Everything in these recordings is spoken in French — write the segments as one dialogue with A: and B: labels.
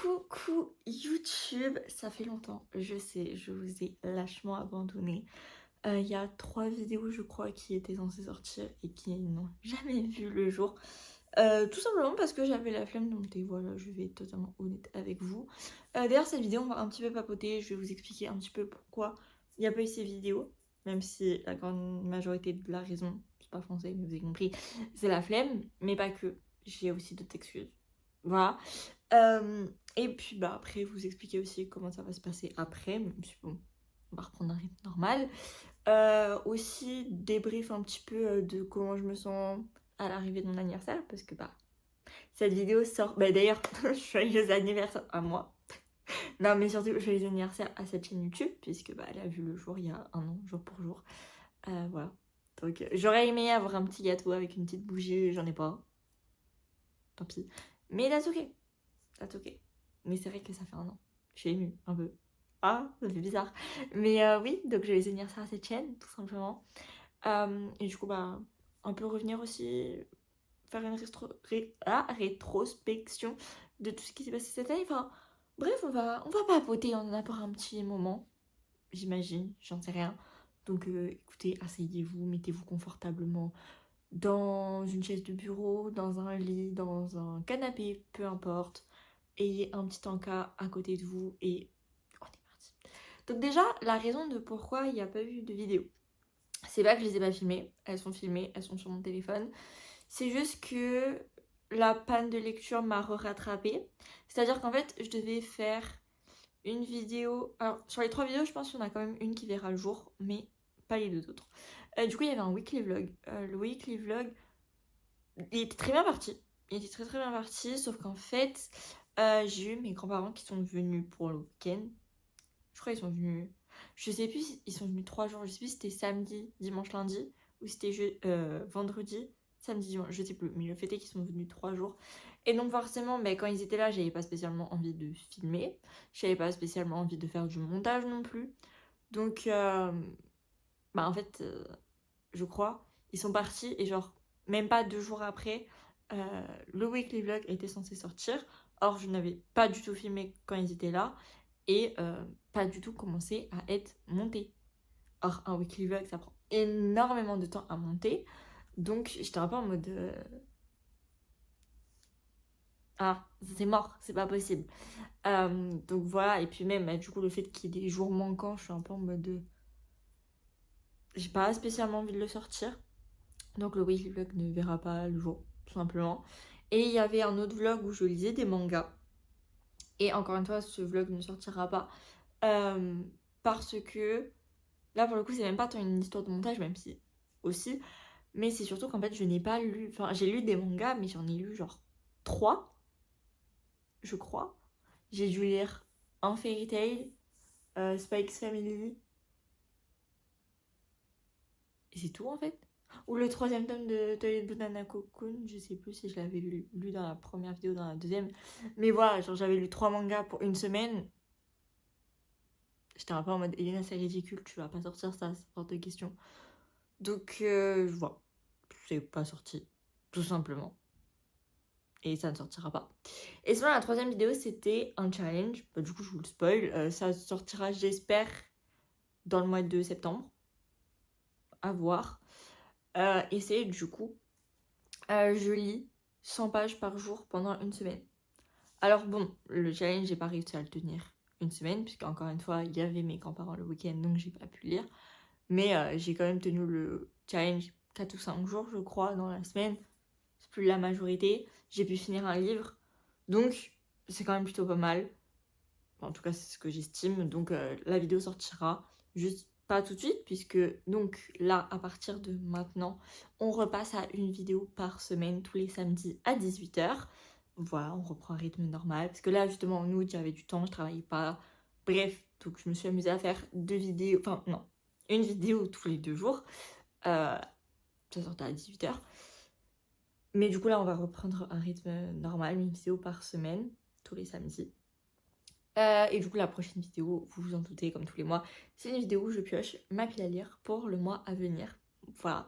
A: Coucou YouTube, ça fait longtemps, je sais, je vous ai lâchement abandonné. Il y a 3 vidéos je crois qui étaient censées sortir et qui n'ont jamais vu le jour. Tout simplement parce que j'avais la flemme de monter, voilà, je vais être totalement honnête avec vous. D'ailleurs cette vidéo on va un petit peu papoter, je vais vous expliquer un petit peu pourquoi il n'y a pas eu ces vidéos. Même si la grande majorité de la raison, c'est pas français mais vous avez compris, c'est la flemme, mais pas que, j'ai aussi d'autres excuses. Voilà. Et puis bah après vous expliquer aussi comment ça va se passer après, même si bon, on va reprendre un rythme normal. Aussi débrief un petit peu de comment je me sens à l'arrivée de mon anniversaire, parce que bah cette vidéo sort, bah d'ailleurs joyeux anniversaire à moi. Non mais surtout joyeux anniversaire à cette chaîne YouTube, puisque bah elle a vu le jour il y a un an, jour pour jour. Voilà. Donc j'aurais aimé avoir un petit gâteau avec une petite bougie, j'en ai pas. Tant pis. Mais that's ok. That's ok. Mais c'est vrai que ça fait un an. Je suis émue un peu. Ah, ça fait bizarre. Mais oui, donc je vais venir ça à cette chaîne, tout simplement. Et du coup, bah, un peu revenir aussi, faire une rétrospection de tout ce qui s'est passé cette année. Enfin, bref, on va papoter, on en a pour un petit moment, j'imagine, j'en sais rien. Donc écoutez, asseyez-vous, mettez-vous confortablement dans une chaise de bureau, dans un lit, dans un canapé, peu importe. Ayez un petit encas à côté de vous et on est parti. Donc déjà, la raison de pourquoi il n'y a pas eu de vidéo, c'est pas que je les ai pas filmées, elles sont filmées, elles sont sur mon téléphone. C'est juste que la panne de lecture m'a rattrapée. C'est-à-dire qu'en fait, je devais faire une vidéo. Alors, sur les 3 vidéos, je pense qu'il y en a quand même une qui verra le jour, mais pas les 2 autres. Du coup, il y avait un weekly vlog. Le weekly vlog, il était très bien parti. Il était très très bien parti, sauf qu'en fait, j'ai eu mes grands-parents qui sont venus pour le week-end. Je crois qu'ils sont venus. Je sais plus, ils sont venus 3 jours. Je sais plus si c'était samedi, dimanche, lundi, ou si c'était vendredi, samedi, dimanche. Je sais plus. Mais le fait est qu'ils sont venus 3 jours. Et donc, forcément, mais quand ils étaient là, j'avais pas spécialement envie de filmer. J'avais pas spécialement envie de faire du montage non plus. Donc, bah en fait, je crois, ils sont partis et genre, même pas 2 jours après, le weekly vlog était censé sortir. Or, je n'avais pas du tout filmé quand ils étaient là et pas du tout commencé à être monté. Or, un weekly vlog, ça prend énormément de temps à monter. Donc, j'étais un peu en mode... Ah, c'est mort, c'est pas possible. Donc voilà, et puis même, du coup, le fait qu'il y ait des jours manquants, je suis un peu en mode... J'ai pas spécialement envie de le sortir. Donc le weekly vlog ne verra pas le jour, tout simplement. Et il y avait un autre vlog où je lisais des mangas. Et encore une fois, ce vlog ne sortira pas. Parce que là, pour le coup, c'est même pas tant une histoire de montage, même si aussi. Mais c'est surtout qu'en fait, je n'ai pas lu. Enfin, j'ai lu des mangas, mais j'en ai lu genre 3, je crois. J'ai dû lire un Fairy Tail, Spike's Family. Et c'est tout en fait. Ou le 3e tome de Toy Banana Cocoon, je sais plus si je l'avais lu dans la première vidéo ou dans la deuxième. Mais voilà, genre j'avais lu 3 mangas pour une semaine. J'étais un peu en mode, Elena, c'est ridicule, tu vas pas sortir ça, c'est hors de question. Donc voilà, c'est pas sorti, tout simplement. Et ça ne sortira pas. Et sinon, la 3e vidéo, c'était un challenge. Bah, du coup, je vous le spoil. Ça sortira, j'espère, dans le mois de septembre. À voir. Et c'est du coup, je lis 100 pages par jour pendant une semaine. Alors bon, le challenge, j'ai pas réussi à le tenir une semaine, puisque encore une fois, il y avait mes grands-parents le week-end, donc j'ai pas pu lire. Mais j'ai quand même tenu le challenge 4 ou 5 jours, je crois, dans la semaine. C'est plus la majorité. J'ai pu finir un livre. Donc, c'est quand même plutôt pas mal. Enfin, en tout cas, c'est ce que j'estime. Donc, la vidéo sortira. Juste pas tout de suite, puisque donc là, à partir de maintenant, on repasse à une vidéo par semaine, tous les samedis à 18h. Voilà, on reprend un rythme normal. Parce que là, justement, en août, j'avais du temps, je travaillais pas. Bref, donc je me suis amusée à faire 2 vidéos. Enfin, non, une vidéo tous les 2 jours. Ça sortait à 18h. Mais du coup, là, on va reprendre un rythme normal, une vidéo par semaine, tous les samedis. Et du coup, la prochaine vidéo, vous vous en doutez, comme tous les mois, c'est une vidéo où je pioche ma pile à lire pour le mois à venir. Voilà,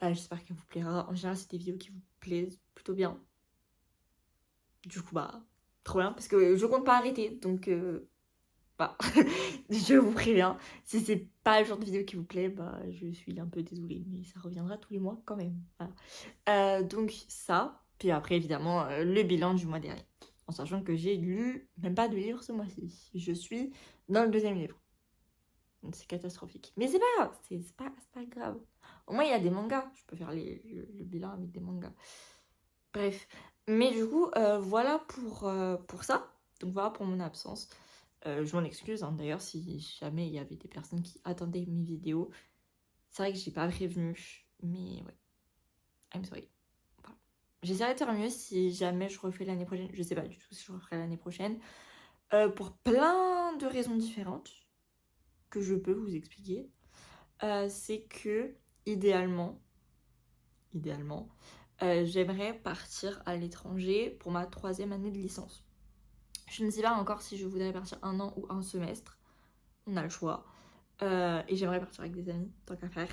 A: j'espère qu'elle vous plaira. En général, c'est des vidéos qui vous plaisent plutôt bien. Du coup, bah, trop bien, parce que je compte pas arrêter, donc bah, je vous préviens, si c'est pas le genre de vidéo qui vous plaît, bah je suis un peu désolée, mais ça reviendra tous les mois quand même, voilà. Donc ça, puis après évidemment le bilan du mois dernier, en sachant que j'ai lu même pas de livre ce mois-ci, je suis dans le 2e livre. Donc c'est catastrophique. Mais c'est pas grave, c'est pas grave. Au moins il y a des mangas, je peux faire le bilan avec des mangas. Bref, mais du coup voilà pour ça, donc voilà pour mon absence. Je m'en excuse hein, d'ailleurs si jamais il y avait des personnes qui attendaient mes vidéos. C'est vrai que j'ai pas prévenu, mais ouais, I'm sorry. Voilà. J'essaierai de faire mieux si jamais je refais l'année prochaine. Je sais pas du tout si je referai l'année prochaine. Pour plein de raisons différentes que je peux vous expliquer. C'est que idéalement, j'aimerais partir à l'étranger pour ma 3e année de licence. Je ne sais pas encore si je voudrais partir 1 an ou 1 semestre. On a le choix. Et j'aimerais partir avec des amis, tant qu'à faire.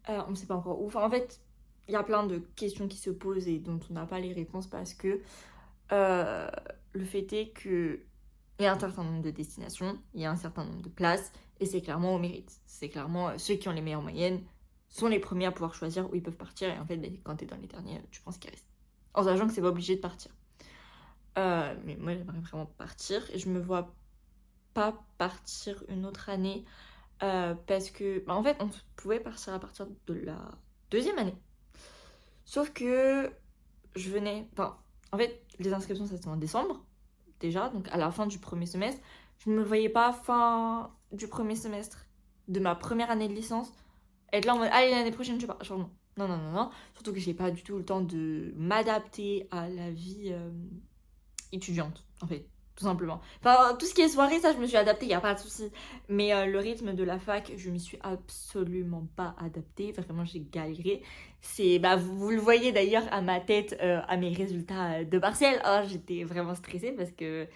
A: On ne sait pas encore où. Enfin, en fait, il y a plein de questions qui se posent et dont on n'a pas les réponses parce que le fait est que il y a un certain nombre de destinations, il y a un certain nombre de places et c'est clairement au mérite. C'est clairement ceux qui ont les meilleures moyennes sont les premiers à pouvoir choisir où ils peuvent partir et en fait, quand tu es dans les derniers, tu penses qu'ils restent. En sachant que c'est pas obligé de partir. Mais moi, j'aimerais vraiment partir et je me vois pas partir une autre année parce que, en fait, on pouvait partir à partir de la 2e année. Sauf que je venais, en fait, les inscriptions, ça c'était en décembre, déjà, donc à la fin du 1er semestre. Je ne me voyais pas fin du 1er semestre de ma première année de licence être là en mode, allez, l'année prochaine, je pars. Genre, non. Non, non, non, non. Surtout que j'ai pas du tout le temps de m'adapter à la vie étudiante, en fait, tout simplement. Enfin, tout ce qui est soirée, ça, je me suis adaptée, y a pas de souci. Mais le rythme de la fac, je m'y suis absolument pas adaptée. Vraiment, j'ai galéré. C'est, bah, vous le voyez d'ailleurs à ma tête, à mes résultats de partiel. Oh, j'étais vraiment stressée parce que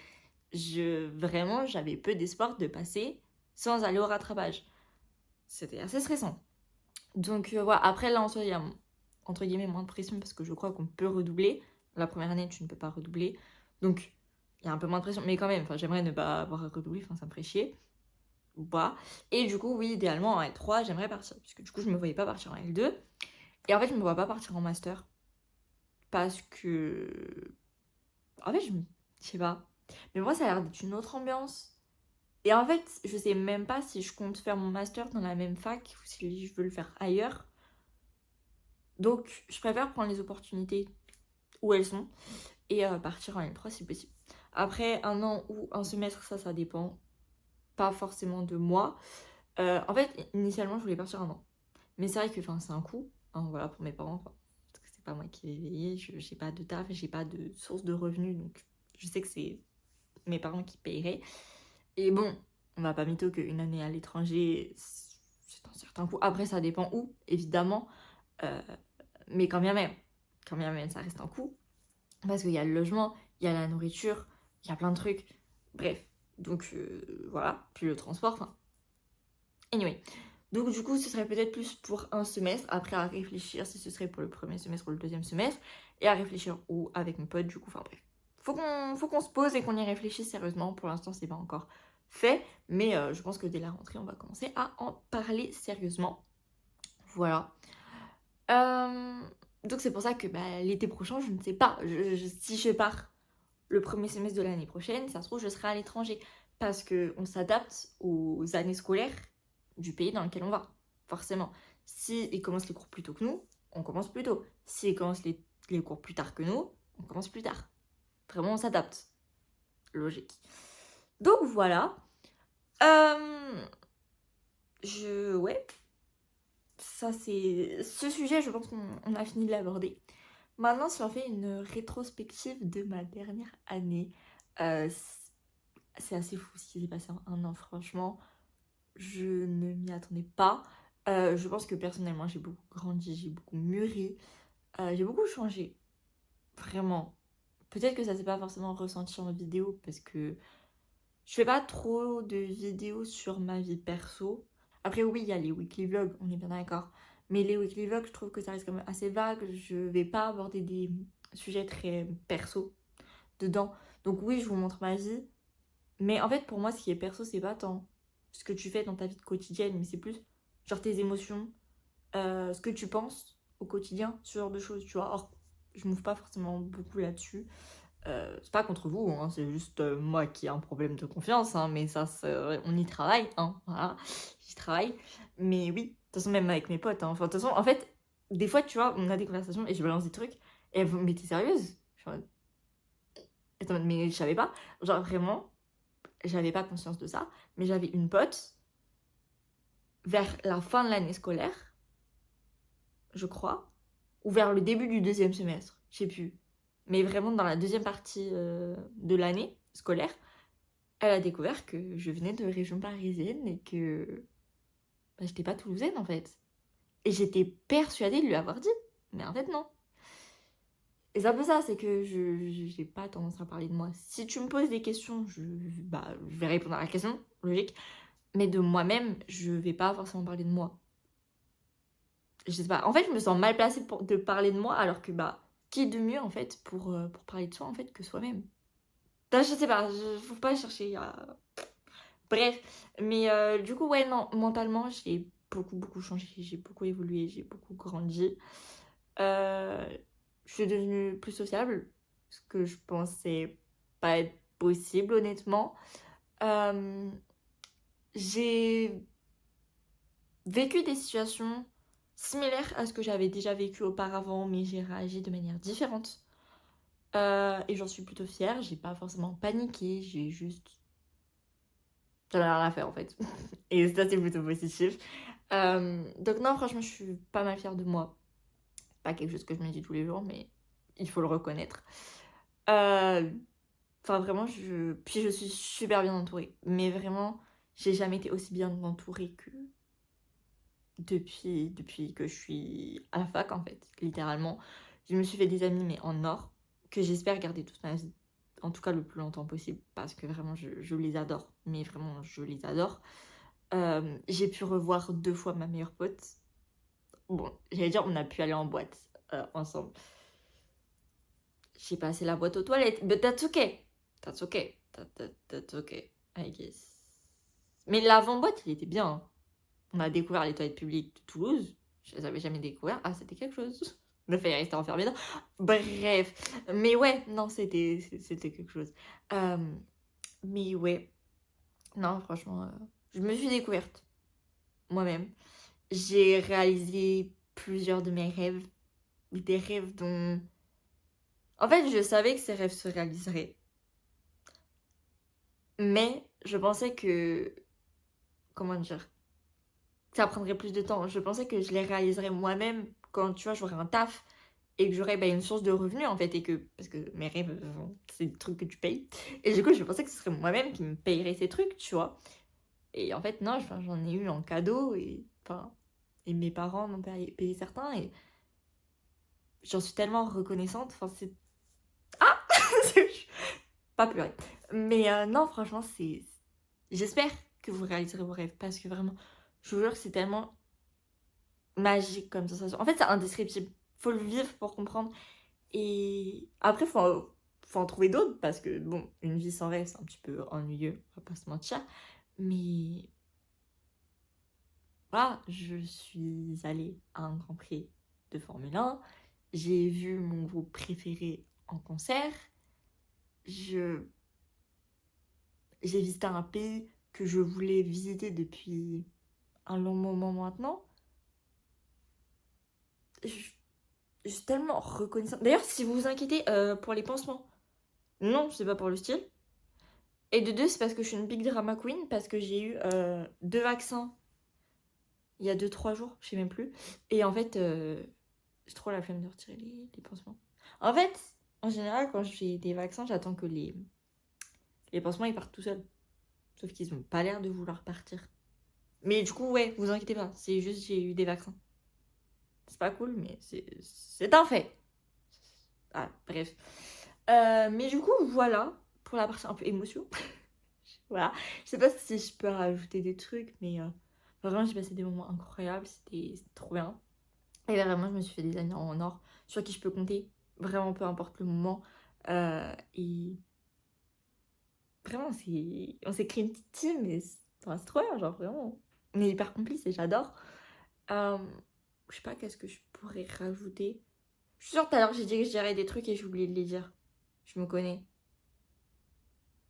A: vraiment, j'avais peu d'espoir de passer sans aller au rattrapage. C'était assez stressant. Donc voilà, après là en soi il y a entre guillemets moins de pression parce que je crois qu'on peut redoubler. La première année tu ne peux pas redoubler. Donc il y a un peu moins de pression. Mais quand même, j'aimerais ne pas avoir à redoubler, ça me ferait chier. Ou pas. Et du coup oui, idéalement en L3 j'aimerais partir. Puisque du coup je me voyais pas partir en L2. Et en fait je me vois pas partir en master. Parce que... En fait je sais pas. Mais moi ça a l'air d'être une autre ambiance. Et en fait je sais même pas si je compte faire mon master dans la même fac ou si je veux le faire ailleurs. Donc, je préfère prendre les opportunités où elles sont et partir en L3 si possible. Après, 1 an ou 1 semestre, ça dépend pas forcément de moi. En fait, initialement, je voulais partir 1 an. Mais c'est vrai que c'est un coût, hein, voilà, pour mes parents. Parce que c'est pas moi qui vais payer, j'ai pas de taf, j'ai pas de source de revenus. Donc, je sais que c'est mes parents qui paieraient. Et bon, on va pas mytho qu'une année à l'étranger, c'est un certain coût. Après, ça dépend où, évidemment. Mais quand bien même, ça reste un coût. Parce qu'il y a le logement, il y a la nourriture, il y a plein de trucs. Bref, donc voilà. Puis le transport, Anyway. Donc du coup, ce serait peut-être plus pour 1 semestre. Après, à réfléchir si ce serait pour le 1er semestre ou le 2e semestre. Et à réfléchir où avec mon pote, du coup. Enfin bref. Faut qu'on se pose et qu'on y réfléchisse sérieusement. Pour l'instant, c'est pas encore fait. Mais je pense que dès la rentrée, on va commencer à en parler sérieusement. Voilà. Donc c'est pour ça que l'été prochain, je ne sais pas. Si je pars le 1er semestre de l'année prochaine, ça se trouve, je serai à l'étranger. Parce qu'on s'adapte aux années scolaires du pays dans lequel on va. Forcément. Si ils commencent les cours plus tôt que nous, on commence plus tôt. Si ils commencent les cours plus tard que nous, on commence plus tard. Vraiment, on s'adapte. Logique. Donc voilà. Ouais. Ça, c'est... Ce sujet, je pense qu'on a fini de l'aborder. Maintenant, si on fait une rétrospective de ma dernière année, c'est assez fou ce qui s'est passé en 1 an, franchement. Je ne m'y attendais pas. Je pense que personnellement, j'ai beaucoup grandi, j'ai beaucoup mûri, j'ai beaucoup changé. Vraiment. Peut-être que ça s'est pas forcément ressenti en vidéo parce que je fais pas trop de vidéos sur ma vie perso. Après, oui, il y a les weekly vlogs, on est bien d'accord. Mais les weekly vlogs, je trouve que ça reste quand même assez vague. Je vais pas aborder des sujets très perso dedans. Donc oui, je vous montre ma vie. Mais en fait, pour moi, ce qui est perso, c'est pas tant ce que tu fais dans ta vie quotidienne, mais c'est plus genre tes émotions, ce que tu penses au quotidien, ce genre de choses, tu vois. Or, je m'ouvre pas forcément beaucoup là-dessus. C'est pas contre vous, hein, c'est juste moi qui ai un problème de confiance, hein, mais ça, on y travaille, hein, voilà, j'y travaille. Mais oui, de toute façon, même avec mes potes, hein, enfin, de toute façon, en fait, des fois, tu vois, on a des conversations et je balance des trucs, et elles vont, mais t'es sérieuse? Je suis en mode, attends, mais je savais pas, genre vraiment, j'avais pas conscience de ça, mais j'avais une pote, vers la fin de l'année scolaire, je crois, ou vers le début du deuxième semestre, je sais plus, mais vraiment dans la deuxième partie de l'année scolaire, elle a découvert que je venais de région parisienne et que bah, j'étais pas toulousaine en fait. Et j'étais persuadée de lui avoir dit, mais en fait non. Et c'est un peu ça, c'est que je j'ai pas tendance à parler de moi. Si tu me poses des questions, bah, je vais répondre à la question, logique. Mais de moi-même, je vais pas forcément parler de moi. Je sais pas. En fait, je me sens mal placée de parler de moi, alors que bah, qui de mieux en fait pour parler de soi en fait que soi-même. Je sais pas, faut pas chercher à... Bref, mais du coup, ouais, non, mentalement, j'ai beaucoup changé, j'ai beaucoup évolué, j'ai beaucoup grandi. Euh, je suis devenue plus sociable, ce que je pensais pas être possible, honnêtement. Euh, j'ai vécu des situations similaires à ce que j'avais déjà vécu auparavant, mais j'ai réagi de manière différente. Et j'en suis plutôt fière, j'ai pas forcément paniqué, j'ai juste... J'en ai rien à faire en fait. Et ça, c'est plutôt positif. Donc non, franchement, je suis pas mal fière de moi. Pas quelque chose que je me dis tous les jours, mais il faut le reconnaître. Euh, Enfin, vraiment, puis je suis super bien entourée. Mais vraiment, j'ai jamais été aussi bien entourée que depuis que je suis à la fac, en fait, littéralement. Je me suis fait des amis, mais en or, que j'espère garder toute ma vie. En tout cas, le plus longtemps possible, parce que vraiment, je les adore. Mais vraiment, je les adore. J'ai pu revoir 2 fois ma meilleure pote. Bon, j'allais dire, on a pu aller en boîte ensemble. J'ai passé la boîte aux toilettes, but that's okay. That's okay. That's okay, I guess. Mais l'avant-boîte, il était bien, hein. On a découvert les toilettes publiques de Toulouse. Je les avais jamais découvert. Ah, c'était quelque chose. On a failli rester enfermé dedans. Bref. Mais ouais, non, c'était quelque chose. Euh, mais ouais. Non, franchement, je me suis découverte moi-même. J'ai réalisé plusieurs de mes rêves. Des rêves dont... En fait, je savais que ces rêves se réaliseraient. Mais je pensais que... Comment dire? Ça prendrait plus de temps. Je pensais que je les réaliserais moi-même quand, tu vois, j'aurais un taf et que j'aurais bah, une source de revenus, en fait. Et que... Parce que mes rêves, c'est des trucs que tu payes. Et du coup, je pensais que ce serait moi-même qui me payerait ces trucs, tu vois. Et en fait, non, enfin, j'en ai eu en cadeau et... Enfin... Et mes parents m'ont payé certains et j'en suis tellement reconnaissante. Enfin, c'est... Ah pas pleurer. Mais non, franchement, c'est... J'espère que vous réaliserez vos rêves parce que vraiment, je vous jure que c'est tellement magique comme sensation. En fait, c'est indescriptible. Faut le vivre pour comprendre. Et après, faut en trouver d'autres parce que, bon, une vie sans rêve, c'est un petit peu ennuyeux, on va pas se mentir. Mais voilà, je suis allée à un Grand Prix de Formule 1. J'ai vu mon groupe préféré en concert. Je J'ai visité un pays que je voulais visiter depuis un long moment maintenant. Je suis tellement reconnaissante. D'ailleurs, si vous vous inquiétez pour les pansements, non, c'est pas pour le style. Et de deux, c'est parce que je suis une big drama queen, parce que j'ai eu 2 vaccins il y a 2-3 jours, je sais même plus. Et en fait, j'ai trop la flemme de retirer les pansements. En fait, en général, quand j'ai des vaccins, j'attends que les pansements ils partent tout seuls. Sauf qu'ils ont pas l'air de vouloir partir. Mais du coup, ouais, vous inquiétez pas, c'est juste j'ai eu des vaccins. C'est pas cool, mais c'est un fait. Ah, bref. Mais du coup, voilà, pour la partie un peu émotion. Voilà. Je sais pas si je peux rajouter des trucs, mais vraiment, j'ai passé des moments incroyables, c'était trop bien. Et vraiment, je me suis fait des amis en or, sur qui je peux compter, vraiment peu importe le moment. Et Vraiment, on s'est créé une petite team, mais c'est trop bien, genre vraiment. On est hyper complices et j'adore. Euh, je sais pas, qu'est-ce que je pourrais rajouter. Je suis sûre tout à l'heure j'ai dit que je dirais des trucs et j'ai oublié de les dire. Je me connais. De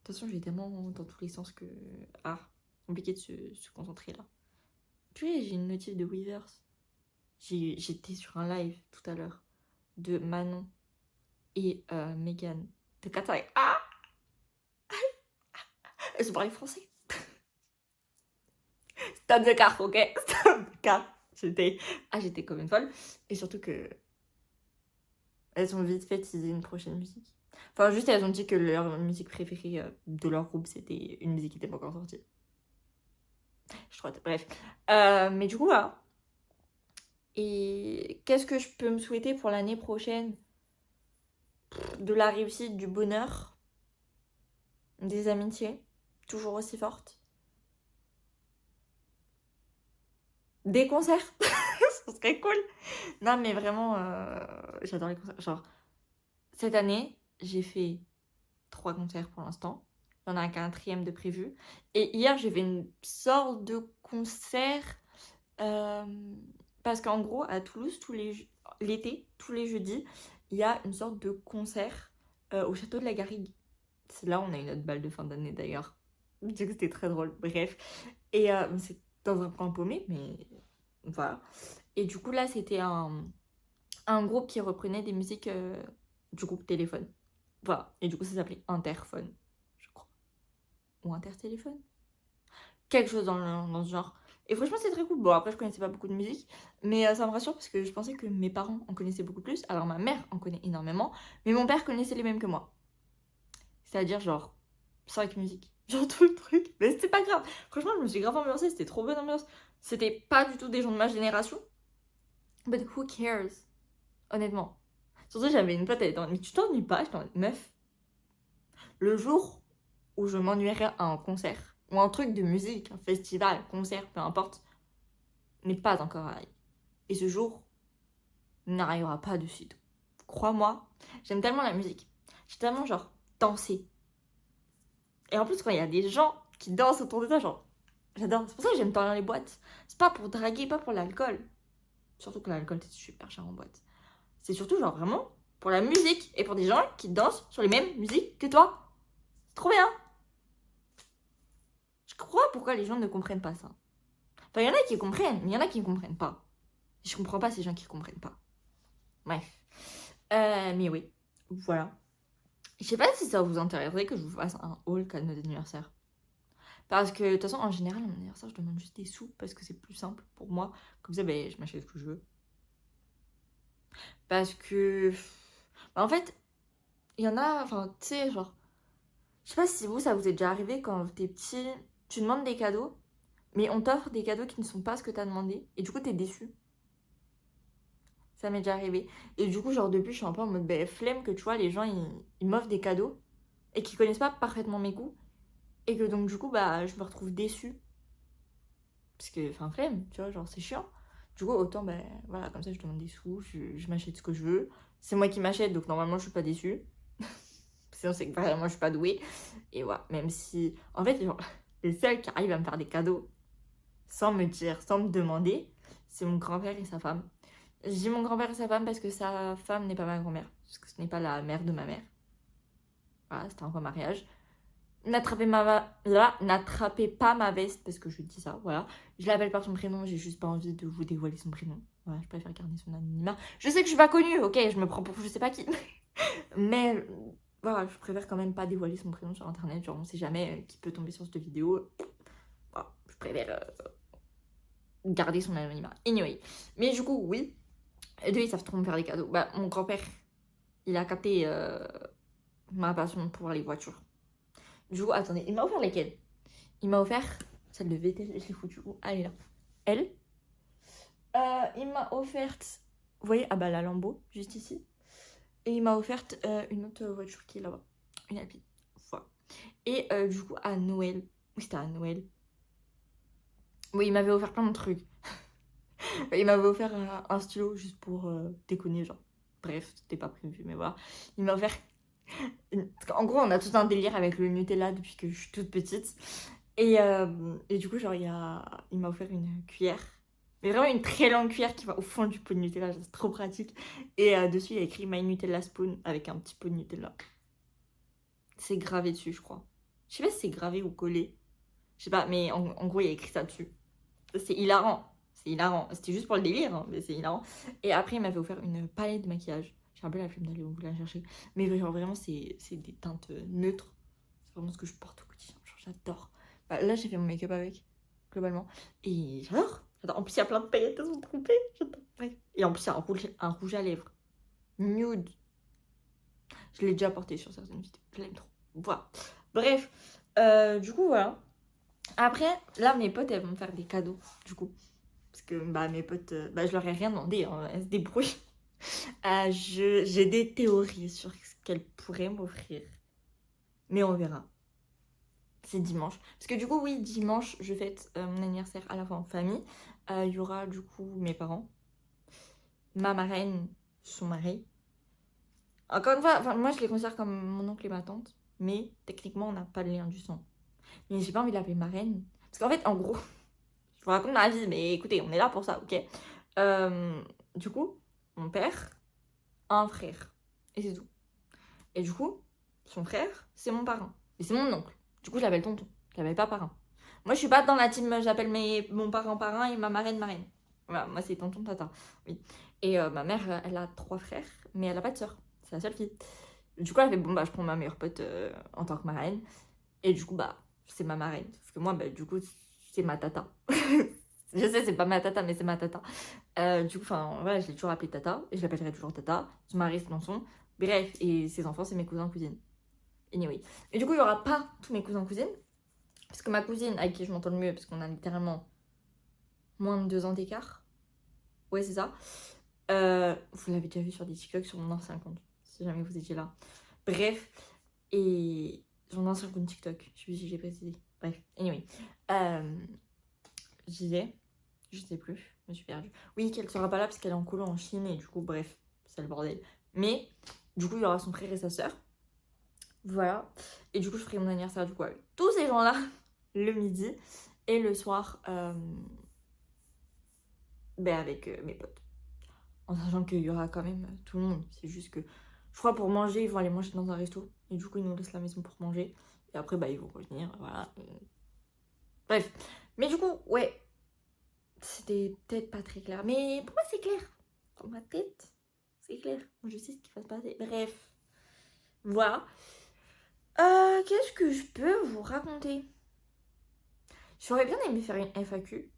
A: toute façon, j'ai tellement dans tous les sens que... Ah, compliqué de se concentrer là. Tu sais, j'ai une notif de Weavers. J'étais sur un live tout à l'heure de Manon et Megan de Qatar. Ah, elles ont parlé français. Stop the car, ok. Stop the car. J'étais comme une folle. Et surtout que elles ont vite fait teaser une prochaine musique. Enfin, juste elles ont dit que leur musique préférée de leur groupe, c'était une musique qui n'était pas encore sortie. Je crois. Bref. Mais du coup, voilà. Et qu'est-ce que je peux me souhaiter pour l'année prochaine? De la réussite, du bonheur, des amitiés, toujours aussi fortes. Des concerts, ça serait cool. Non, mais vraiment, j'adore les concerts. Genre, cette année, j'ai fait 3 concerts pour l'instant. Il y en a un quatrième de prévu. Et hier, j'ai fait une sorte de concert. Parce qu'en gros, à Toulouse, l'été, tous les jeudis, il y a une sorte de concert au château de la Garrigue. C'est là où on a eu notre bal de fin d'année d'ailleurs. Je dis que c'était très drôle. Bref. Et c'est dans un coin paumé, mais voilà. Et du coup, là, c'était un groupe qui reprenait des musiques du groupe Téléphone. Voilà. Et du coup, ça s'appelait Interphone, je crois. Ou Intertéléphone. Quelque chose dans ce genre. Et franchement, c'est très cool. Bon, après, je connaissais pas beaucoup de musique, mais ça me rassure parce que je pensais que mes parents en connaissaient beaucoup plus. Alors, ma mère en connaît énormément, mais mon père connaissait les mêmes que moi. C'est-à-dire, genre, 5 musiques. Genre, tout le truc. Mais c'était pas grave. Franchement, je me suis grave ambiancée. C'était trop bonne ambiance. C'était pas du tout des gens de ma génération. But who cares? Honnêtement. Surtout, j'avais une pote, elle était en mode, mais tu t'ennuies pas? J'étais en mode, meuf. Le jour où je m'ennuierai à un concert, ou un truc de musique, un festival, un concert, peu importe, n'est pas encore arrivé. Et ce jour n'arrivera pas de suite. Crois-moi, j'aime tellement la musique. J'aime tellement, genre, danser. Et en plus, quand il y a des gens qui dansent autour de toi, genre, j'adore. C'est pour ça que j'aime tant les boîtes. C'est pas pour draguer, pas pour l'alcool. Surtout que l'alcool, c'est super cher en boîte. C'est surtout, genre, vraiment pour la musique et pour des gens qui dansent sur les mêmes musiques que toi. C'est trop bien. Je crois pourquoi les gens ne comprennent pas ça. Enfin, il y en a qui comprennent, mais il y en a qui ne comprennent pas. Je comprends pas ces gens qui comprennent pas. Bref. Mais oui, voilà. Je sais pas si ça vous intéresserait que je vous fasse un haul cadeau d'anniversaire. Parce que de toute façon, en général, à mon anniversaire, je demande juste des sous parce que c'est plus simple pour moi. Comme ça, ben, je m'achète ce que je veux. Parce que. Bah, en fait, il y en a, enfin, tu sais, genre. Je sais pas si vous, ça vous est déjà arrivé quand t'es petit, tu demandes des cadeaux, mais on t'offre des cadeaux qui ne sont pas ce que t'as demandé, et du coup, t'es déçu. Ça m'est déjà arrivé. Et du coup, genre, depuis, je suis un peu en mode, ben, flemme que tu vois, les gens, ils m'offrent des cadeaux et qui connaissent pas parfaitement mes goûts. Et que donc, du coup, bah, je me retrouve déçue. Parce que, enfin, flemme, tu vois, genre, c'est chiant. Du coup, autant, ben, voilà, comme ça, je demande des sous, je m'achète ce que je veux. C'est moi qui m'achète, donc normalement, je suis pas déçue. Sinon, c'est que vraiment, je suis pas douée. Et voilà, même si. En fait, genre, les seuls qui arrivent à me faire des cadeaux sans me dire, sans me demander, c'est mon grand-père et sa femme. Je dis mon grand-père et sa femme parce que sa femme n'est pas ma grand-mère. Parce que ce n'est pas la mère de ma mère. Voilà, c'était un faux mariage. N'attrapez pas ma veste parce que je dis ça, voilà. Je l'appelle par son prénom, j'ai juste pas envie de vous dévoiler son prénom. Voilà, je préfère garder son anonymat. Je sais que je suis pas connue, ok, je me prends pour je sais pas qui. Mais voilà, je préfère quand même pas dévoiler son prénom sur internet. Genre, on sait jamais qui peut tomber sur cette vidéo. Voilà, je préfère garder son anonymat. Anyway. Mais du coup, oui. Et deux, ils savent trop me faire des cadeaux. Bah, mon grand-père, il a capté ma passion pour les voitures. Du coup, attendez, il m'a offert lesquelles? Il m'a offert celle de VT, je l'ai foutue où? Ah, elle est là. Elle. Il m'a offerte, vous voyez, ah bah la Lambo, juste ici. Et il m'a offerte une autre voiture qui est là-bas. Une Alpine. Voilà. Et du coup, à Noël. Oui, c'était à Noël. Oui, il m'avait offert plein de trucs. Il m'avait offert un stylo juste pour déconner, genre. Bref, c'était pas prévu, mais voilà. Il m'a offert En gros, on a tout un délire avec le Nutella depuis que je suis toute petite. Et du coup, genre, il m'a offert une cuillère. Mais vraiment une très longue cuillère qui va au fond du pot de Nutella, c'est trop pratique. Et dessus, il y a écrit My Nutella Spoon avec un petit pot de Nutella. C'est gravé dessus, je crois. Je sais pas si c'est gravé ou collé. Je sais pas, mais en gros, il y a écrit ça dessus. C'est hilarant. C'est hilarant. C'était juste pour le délire, hein, mais c'est hilarant. Et après, il m'avait offert une palette de maquillage. J'ai un peu la flemme d'aller au bout la chercher. Mais genre, vraiment, c'est des teintes neutres. C'est vraiment ce que je porte au quotidien. Genre, j'adore. Bah, là, j'ai fait mon make-up avec, globalement. Et j'adore. J'adore. En plus, il y a plein de paillettes, elles sont trompées. J'adore. Bref. Et en plus, il y a un rouge à lèvres. Nude. Je l'ai déjà porté sur certaines vidéos. Je l'aime trop. Voilà. Bref. Du coup, voilà. Après, là, mes potes, elles vont me faire des cadeaux, du coup. Parce que bah, mes potes, je leur ai rien demandé, hein, elles se débrouillent. J'ai des théories sur ce qu'elles pourraient m'offrir. Mais on verra. C'est dimanche. Parce que du coup, oui, dimanche, je fête mon anniversaire à la fois en famille. Il y aura du coup mes parents, ma marraine, son mari. Encore une fois, moi je les considère comme mon oncle et ma tante. Mais techniquement, on n'a pas le lien du sang. Mais j'ai pas envie de l'appeler marraine. Parce qu'en fait, en gros, je vous raconte ma vie, mais écoutez, on est là pour ça, ok. Du coup, mon père a un frère. Et c'est tout. Et du coup, son frère, c'est mon parrain. Et c'est mon oncle. Du coup, je l'appelle tonton. Je l'appelle pas parrain. Moi, je suis pas dans la team, j'appelle mon parrain parrain et ma marraine marraine. Voilà, moi, c'est tonton tata. Oui. Et ma mère, elle a 3 frères, mais elle a pas de sœur. C'est la seule fille. Du coup, elle fait bon, bah, je prends ma meilleure pote en tant que marraine. Et du coup, bah, c'est ma marraine. Parce que moi, bah, du coup, c'est ma tata. Je sais, c'est pas ma tata, mais c'est ma tata. Du coup, enfin, voilà, je l'ai toujours appelée tata. Et je l'appellerai toujours tata. Son mari, c'est Lançon. Bref, et ses enfants, c'est mes cousins cousines. Anyway. Et du coup, il n'y aura pas tous mes cousins cousines. Parce que ma cousine, avec qui je m'entends le mieux, parce qu'on a littéralement moins de 2 ans d'écart. Ouais, c'est ça. Vous l'avez déjà vu sur des TikTok sur mon ancien compte. Si jamais vous étiez là. Bref. Et sur mon ancien compte TikTok. Je sais plus si j'ai précisé. Bref. Anyway. Je disais. Je sais plus. Je me suis perdue. Oui, qu'elle sera pas là parce qu'elle est en colo en Chine. Et du coup, bref. C'est le bordel. Mais, du coup, il y aura son frère et sa sœur. Voilà. Et du coup, je ferai mon anniversaire du coup avec tous ces gens-là le midi. Et le soir, avec mes potes. En sachant qu'il y aura quand même tout le monde. C'est juste que, je crois pour manger, ils vont aller manger dans un resto. Et du coup, ils nous laissent la maison pour manger. Et après, ils vont revenir. Voilà. Bref. Mais du coup, ouais. C'était peut-être pas très clair. Mais pour moi, c'est clair. Dans ma tête, c'est clair. Je sais ce qui va se passer. Bref. Voilà. Qu'est-ce que je peux vous raconter? J'aurais bien aimé faire une FAQ.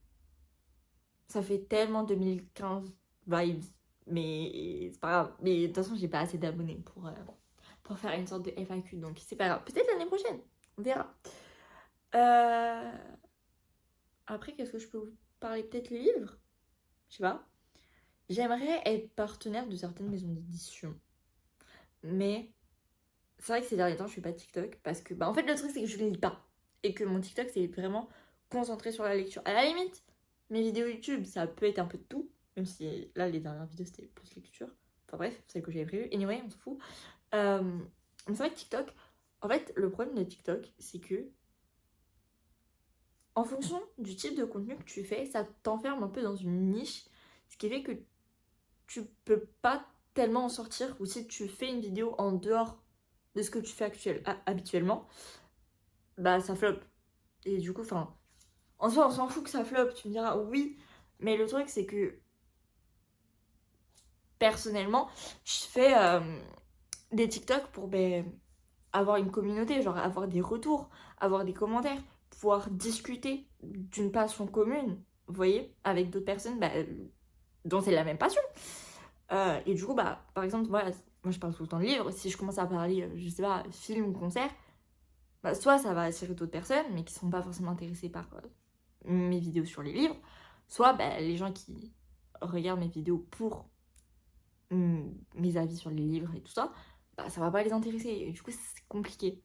A: Ça fait tellement 2015 vibes. Mais c'est pas grave. Mais de toute façon, j'ai pas assez d'abonnés pour faire une sorte de FAQ. Donc c'est pas grave. Peut-être l'année prochaine. On verra. Après, qu'est-ce que je peux vous parler? Peut-être les livres? Je sais pas. J'aimerais être partenaire de certaines maisons d'édition. Mais c'est vrai que ces derniers temps, je suis pas TikTok. Parce que, en fait, le truc, c'est que je ne lis pas. Et que mon TikTok, c'est vraiment concentré sur la lecture. À la limite, mes vidéos YouTube, ça peut être un peu de tout. Même si là, les dernières vidéos, c'était plus lecture. Enfin bref, celle que j'avais prévue. Anyway, on s'en fout. Mais c'est vrai que TikTok, en fait, le problème de TikTok, c'est que en fonction du type de contenu que tu fais, ça t'enferme un peu dans une niche. Ce qui fait que tu peux pas tellement en sortir. Ou si tu fais une vidéo en dehors de ce que tu fais habituellement, bah ça flop. Et du coup, enfin, en soi, on s'en fout que ça flop. Tu me diras oui. Mais le truc, c'est que personnellement, je fais des TikTok pour avoir une communauté, genre avoir des retours, avoir des commentaires, pouvoir discuter d'une passion commune, vous voyez, avec d'autres personnes dont c'est la même passion. Et du coup, par exemple, voilà, moi je parle tout le temps de livres. Si je commence à parler, je sais pas, film ou concert, soit ça va attirer d'autres personnes, mais qui sont pas forcément intéressées par mes vidéos sur les livres, soit les gens qui regardent mes vidéos pour mes avis sur les livres et tout ça, ça va pas les intéresser. Et du coup, c'est compliqué.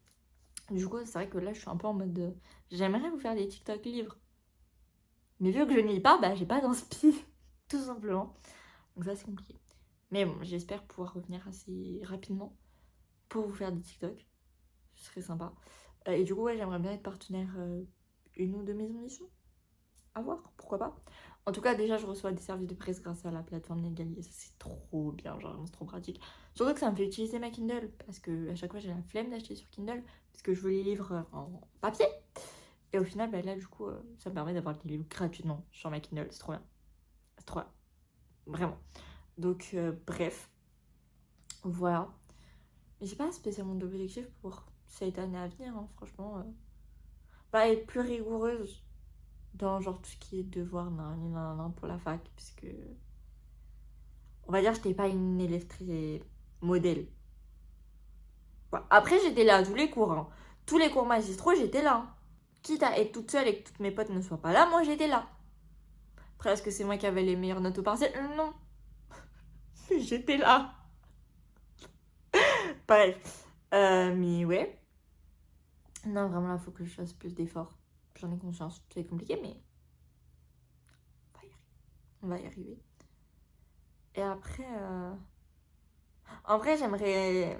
A: Du coup, c'est vrai que là, je suis un peu en mode de... J'aimerais vous faire des TikTok livres. Mais vu que je ne lis pas, j'ai pas d'inspi. Tout simplement. Donc ça, c'est compliqué. Mais bon, j'espère pouvoir revenir assez rapidement pour vous faire des TikTok. Ce serait sympa. Et du coup, ouais, j'aimerais bien être partenaire une ou deux maisons d'édition. À voir, pourquoi pas. En tout cas, déjà, je reçois des services de presse grâce à la plateforme Negalia. Ça, c'est trop bien, genre, c'est trop pratique. Surtout que ça me fait utiliser ma Kindle. Parce que à chaque fois, j'ai la flemme d'acheter sur Kindle. Parce que je veux les livres en papier. Et au final, bah, là, du coup, ça me permet d'avoir des livres gratuitement sur ma Kindle. C'est trop bien. C'est trop bien. Vraiment. Donc, bref. Voilà. Mais j'ai pas spécialement d'objectif pour cette année à venir, hein, franchement. Pas être plus rigoureuse dans genre tout ce qui est devoir pour la fac, puisque on va dire que j'étais pas une élève très modèle. Bon, après, j'étais là à tous les cours, hein. Tous les cours magistraux, j'étais là, hein. Quitte à être toute seule et que toutes mes potes ne soient pas là, moi j'étais là. Après, est-ce que c'est moi qui avais les meilleures notes au partiel? Non. J'étais là. Bref. Mais ouais. Non, vraiment, là, faut que je fasse plus d'efforts. J'en ai conscience. C'est compliqué, mais on va y arriver. Et après, en vrai, j'aimerais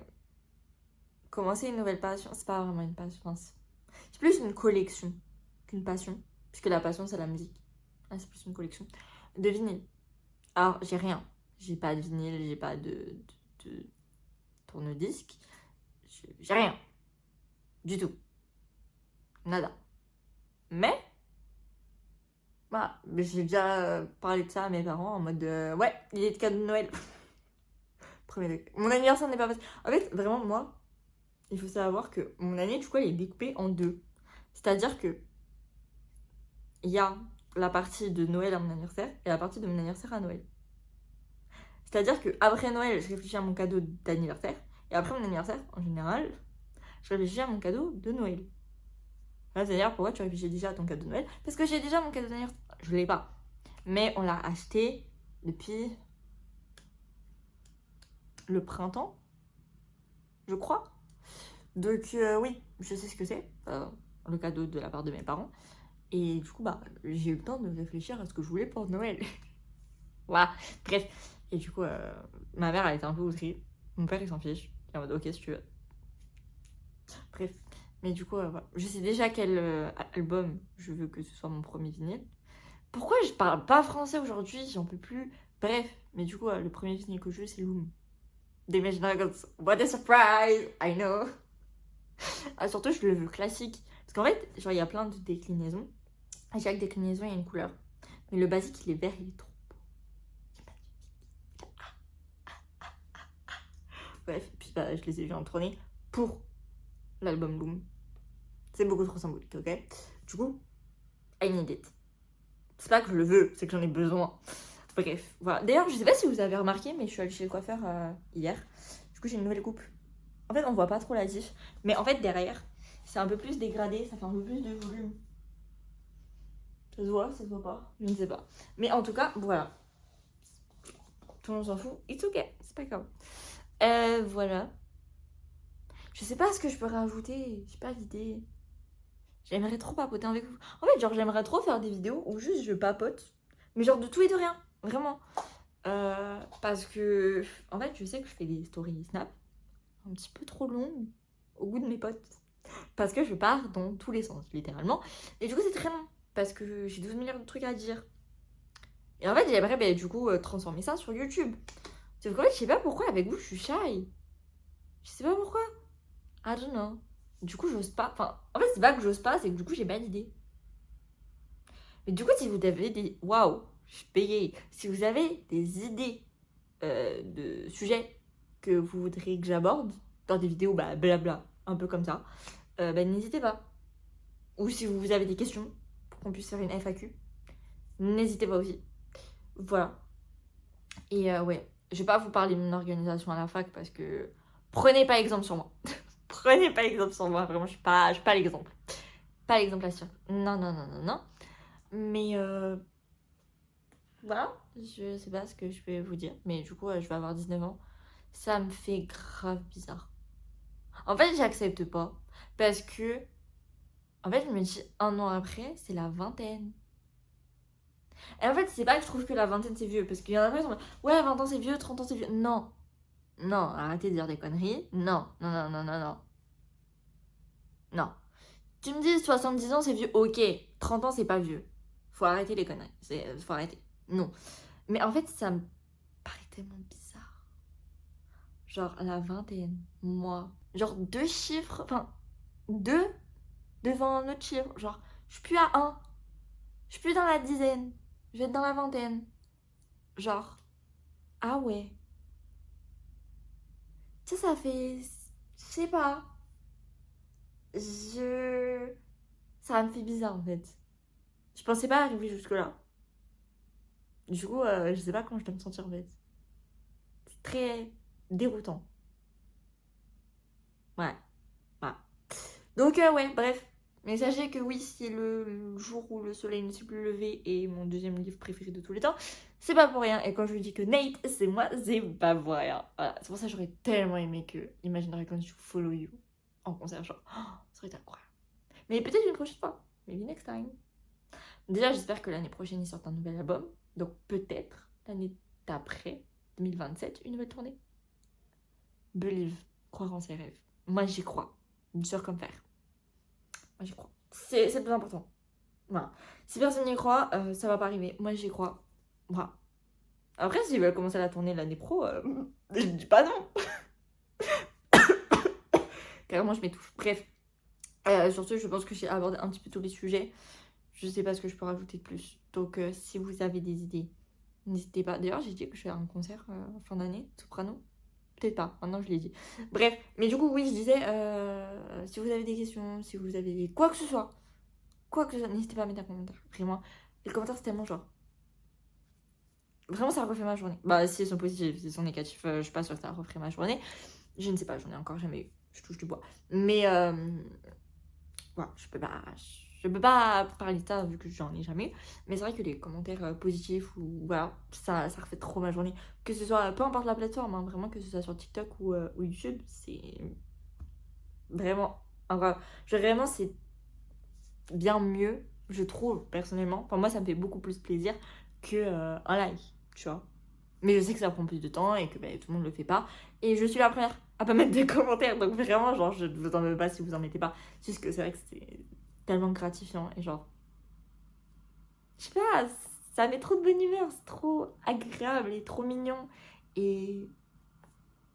A: commencer une nouvelle passion. C'est pas vraiment une passion. C'est plus une collection qu'une passion. Puisque la passion, c'est la musique. Ah, c'est plus une collection. De vinyle. Alors, j'ai rien. J'ai pas de vinyle, j'ai pas de tourne-disque. J'ai rien. Du tout. Nada. Mais, voilà. J'ai déjà parlé de ça à mes parents en mode ouais, il est de cadeau de Noël. Premier degré. Mon anniversaire n'est pas passé. En fait, vraiment, moi, il faut savoir que mon année, du coup, elle est découpée en deux. C'est-à-dire que il y a la partie de Noël à mon anniversaire et la partie de mon anniversaire à Noël. C'est-à-dire que après Noël, je réfléchis à mon cadeau d'anniversaire et après mon anniversaire, en général, je réfléchis à mon cadeau de Noël. C'est-à-dire, pourquoi tu réfléchis déjà à ton cadeau de Noël? Parce que j'ai déjà mon cadeau d'anniversaire. Je l'ai pas. Mais on l'a acheté depuis le printemps, je crois. Donc oui, je sais ce que c'est, le cadeau de la part de mes parents. Et du coup, bah, j'ai eu le temps de réfléchir à ce que je voulais pour Noël. Voilà, bref. Et du coup, ma mère, elle était un peu outrée. Mon père, il s'en fiche. Il est en mode, ok, si tu veux. Bref. Mais du coup, voilà. Je sais déjà quel album je veux que ce soit mon premier vinyle. Pourquoi je parle pas français aujourd'hui? J'en peux plus. Bref. Mais du coup, le premier vinyle que je veux, c'est Loom. D'Imagine Dragons. What a surprise! I know! Ah, surtout, je le veux classique. Parce qu'en fait, genre, il y a plein de déclinaisons. À chaque déclinaison, il y a une couleur. Mais le basique, il est vert, il est trop beau. Il est magnifique. Bref, puis bah, je les ai vus en tournée pour l'album Loom. C'est beaucoup trop symbolique, ok? Du coup, I need it. C'est pas que je le veux, c'est que j'en ai besoin. Bref, voilà. D'ailleurs, je sais pas si vous avez remarqué, mais je suis allée chez le coiffeur hier. Du coup, j'ai une nouvelle coupe. En fait, on voit pas trop la diff. Mais en fait, derrière, c'est un peu plus dégradé, ça fait un peu plus de volume. Ça se voit, ça se voit pas, je ne sais pas. Mais en tout cas, voilà. Tout le monde s'en fout, it's ok, c'est pas grave. Voilà. Je sais pas ce que je peux rajouter, j'ai pas d'idée. J'aimerais trop papoter avec vous. En fait, genre, j'aimerais trop faire des vidéos où juste je papote. Mais genre de tout et de rien, vraiment. Parce que, en fait, je sais que je fais des stories Snap un petit peu trop longues au goût de mes potes. Parce que je pars dans tous les sens, littéralement. Et du coup, c'est très long. Parce que j'ai 12 milliards de trucs à dire. Et en fait, j'aimerais bah, du coup transformer ça sur YouTube. Sauf qu'en fait, je sais pas pourquoi avec vous, je suis shy. Je sais pas pourquoi. I don't know. Du coup, j'ose pas. Enfin, en fait, c'est pas que j'ose pas, c'est que du coup, j'ai pas d'idée. Mais du coup, si vous avez des. Waouh, je suis payée. Si vous avez des idées de sujets que vous voudriez que j'aborde dans des vidéos, bah blabla, un peu comme ça, bah n'hésitez pas. Ou si vous avez des questions pour qu'on puisse faire une FAQ, n'hésitez pas aussi. Voilà. Et ouais, je vais pas vous parler de mon organisation à la fac parce que prenez pas exemple sur moi. Prenez pas exemple sur moi, vraiment, je suis pas l'exemple. Pas l'exemple à suivre. Non, non, non, non, non. Mais voilà, je sais pas ce que je vais vous dire. Mais du coup, je vais avoir 19 ans. Ça me fait grave bizarre. En fait, j'accepte pas. Parce que, en fait, je me dis, un an après, c'est la vingtaine. Et en fait, c'est pas que je trouve que la vingtaine c'est vieux. Parce qu'il y en a qui sont ouais, 20 ans c'est vieux, 30 ans c'est vieux. Non. Non, arrêtez de dire des conneries. Non, non, non, non, non, non. Non. Tu me dis 70 ans, c'est vieux. Ok, 30 ans, c'est pas vieux. Faut arrêter les conneries. Faut arrêter. Non. Mais en fait, ça me paraît tellement bizarre. Genre, la vingtaine, moi. Genre, deux chiffres. Enfin, deux devant un autre chiffre. Genre, je suis plus à un. Je suis plus dans la dizaine. Je vais être dans la vingtaine. Genre, ah ouais. Tu sais, ça fait. Je sais pas. Je. Ça me fait bizarre en fait. Je pensais pas arriver jusque-là. Du coup, je sais pas comment je dois me sentir en fait. C'est très déroutant. Ouais, voilà. Donc, ouais, bref. Mais sachez que oui, si le jour où le soleil ne s'est plus levé est mon deuxième livre préféré de tous les temps, c'est pas pour rien. Et quand je dis que Nate, c'est moi, c'est pas pour rien. Voilà. C'est pour ça que j'aurais tellement aimé que Imagine Dragons You Follow You en concert. Genre, oh, ça aurait été incroyable. Mais peut-être une prochaine fois. Maybe next time. Déjà, j'espère que l'année prochaine, ils sortent un nouvel album. Donc peut-être l'année d'après, 2027, une nouvelle tournée. Believe, croire en ses rêves. Moi, j'y crois. Dur comme fer. Moi, j'y crois. C'est le plus important. Voilà. Si personne n'y croit, ça va pas arriver. Moi, j'y crois. Voilà. Après, s'ils veulent commencer la tournée l'année pro, je dis pas non. Carrément, je m'étouffe. Bref. Sur ce, je pense que j'ai abordé un petit peu tous les sujets. Je sais pas ce que je peux rajouter de plus. Donc, si vous avez des idées, n'hésitez pas. D'ailleurs, j'ai dit que je fais un concert fin d'année, soprano. Peut-être pas, maintenant je l'ai dit. Bref, mais du coup, oui, je disais, si vous avez des questions, si vous avez quoi que ce soit, n'hésitez pas à mettre un commentaire. Vraiment, les commentaires, c'est tellement genre. Vraiment, ça refait ma journée. Bah, si elles sont positives, si elles sont négatives, je suis pas sûre que ça referait ma journée. Je ne sais pas, j'en ai encore jamais eu. Je touche du bois. Mais, voilà, je peux pas parler de ça vu que j'en ai jamais eu. Mais c'est vrai que les commentaires positifs ou voilà, ça refait trop ma journée. Que ce soit, peu importe la plateforme, hein, vraiment que ce soit sur TikTok ou YouTube, c'est vraiment. Enfin, vraiment, c'est bien mieux, je trouve, personnellement. Enfin, moi, ça me fait beaucoup plus plaisir que un like, tu vois. Mais je sais que ça prend plus de temps et que bah, tout le monde le fait pas. Et je suis la première à pas mettre de commentaires. Donc vraiment, genre, je ne vous en veux pas si vous en mettez pas. C'est juste que c'est vrai que c'est tellement gratifiant. Et genre, je sais pas, ça met trop de bonne humeur. C'est trop agréable et trop mignon. Et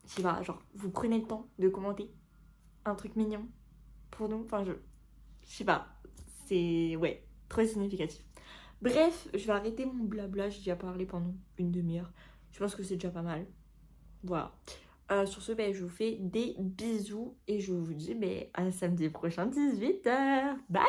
A: je sais pas, genre, vous prenez le temps de commenter un truc mignon pour nous. Enfin, je sais pas. C'est, ouais, trop significatif. Bref, je vais arrêter mon blabla. J'ai déjà parlé pendant une demi-heure. Je pense que c'est déjà pas mal. Voilà. Sur ce, ben, je vous fais des bisous et je vous dis à samedi prochain 18h. Bye!